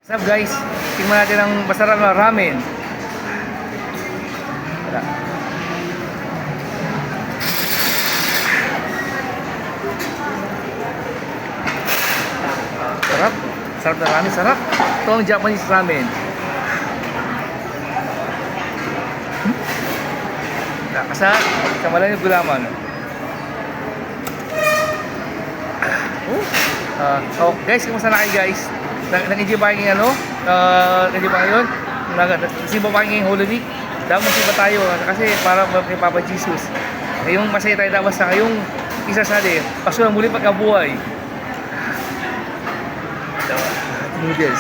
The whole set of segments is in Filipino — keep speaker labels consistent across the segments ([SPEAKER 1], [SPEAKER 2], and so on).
[SPEAKER 1] What's up guys? Tingnan natin ang masarap na ramen. Tara. Sarap. Sarap na ramen. Sarap. Ito ang Japanese ramen. Nakasat. Sama lang yung gulaman. Oh guys, kumusta na kayo guys? Nag-enjoy ba kayo ano? Nag-enjoy ba kayo yun? Nagsimba ba kayo ngayong Holy Week? Dapat magsimba tayo kasi para kay Papa Jesus. Ngayong masaya tayo dapat sa ngayong isasali. Paso na muli pagkabuhay. Noodles.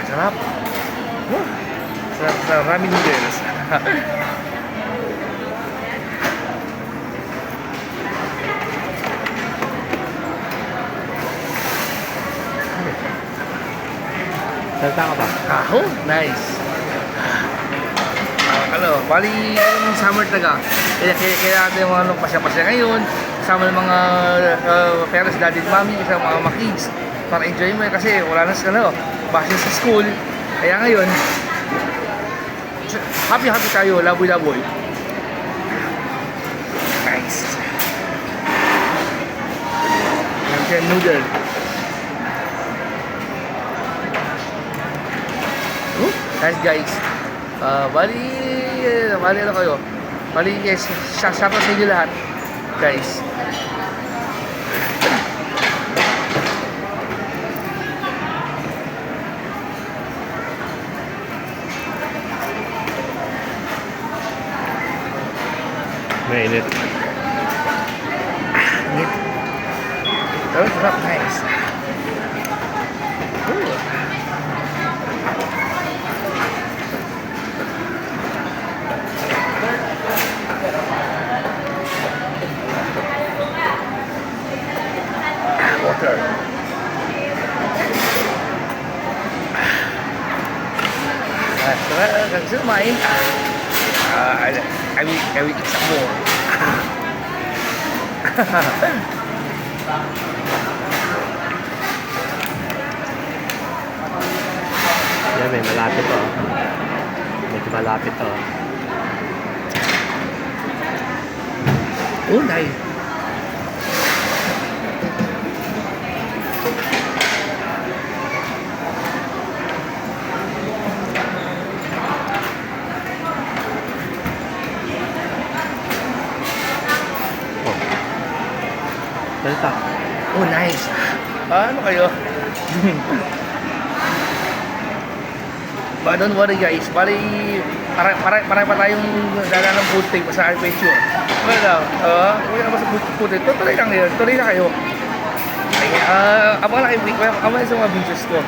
[SPEAKER 1] Sarap. Sa ramen noodles.
[SPEAKER 2] Salta ka ba?
[SPEAKER 1] Oh, nice. Bali yung summer talaga. Kaya natin yung mga pasya-pasya ngayon. Kasama ng mga parents, daddy at mommy, kasama mga kids. Para enjoy mo kasi wala na sa bakit sa school. Kaya ngayon, happy tayo, laboy. Nice. Yan noodle. Nice guys. Bali ano kayo? Bali guys, shout out sa inyo lahat. Guys.
[SPEAKER 2] Mainit.
[SPEAKER 1] Init. Pero sarap, nice. Water. Gusto kumain. I will eat some more.
[SPEAKER 2] Yan, may malapit to. Medyo malapit to.
[SPEAKER 1] Oh, nice.
[SPEAKER 2] Salta.
[SPEAKER 1] Oh, nice. Ano kayo? But don't worry guys, bali para pa tayong dala ng food trip sa adventure. Well, wala naman sa food trip. Tuloy lang yun. Tuloy na kayo. Ay, abang lang sa mga videos ko.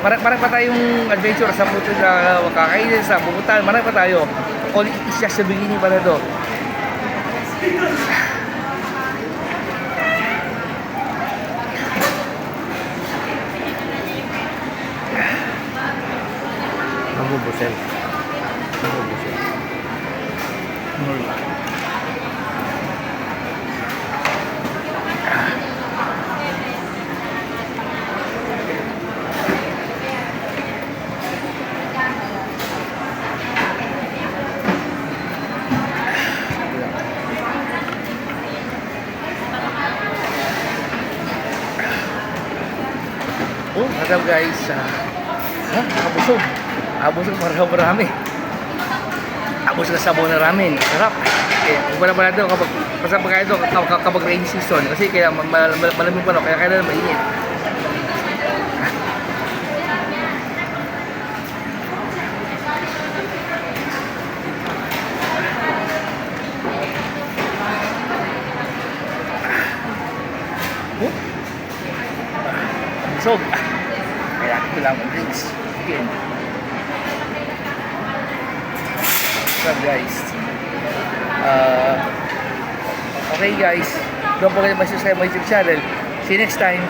[SPEAKER 1] Para pa tayong adventure sa food trip na makakainin sa pupuntahan. Marami pa tayo. All is just the beginning pa na to.
[SPEAKER 2] Mabubusin.
[SPEAKER 1] Oh, what's up guys? Nakabusog. Abusog marami. Abusog na sabaw na ramen. Sarap. Wala pala ito kapag masarap pagkain ito kapag rainy season. Kasi kaya malamig pa kaya kailangan mainit. Abusog. Kaya ito lang ang drinks. Again. What's up guys? Okay guys, don't forget to subscribe my YouTube channel. See you next time.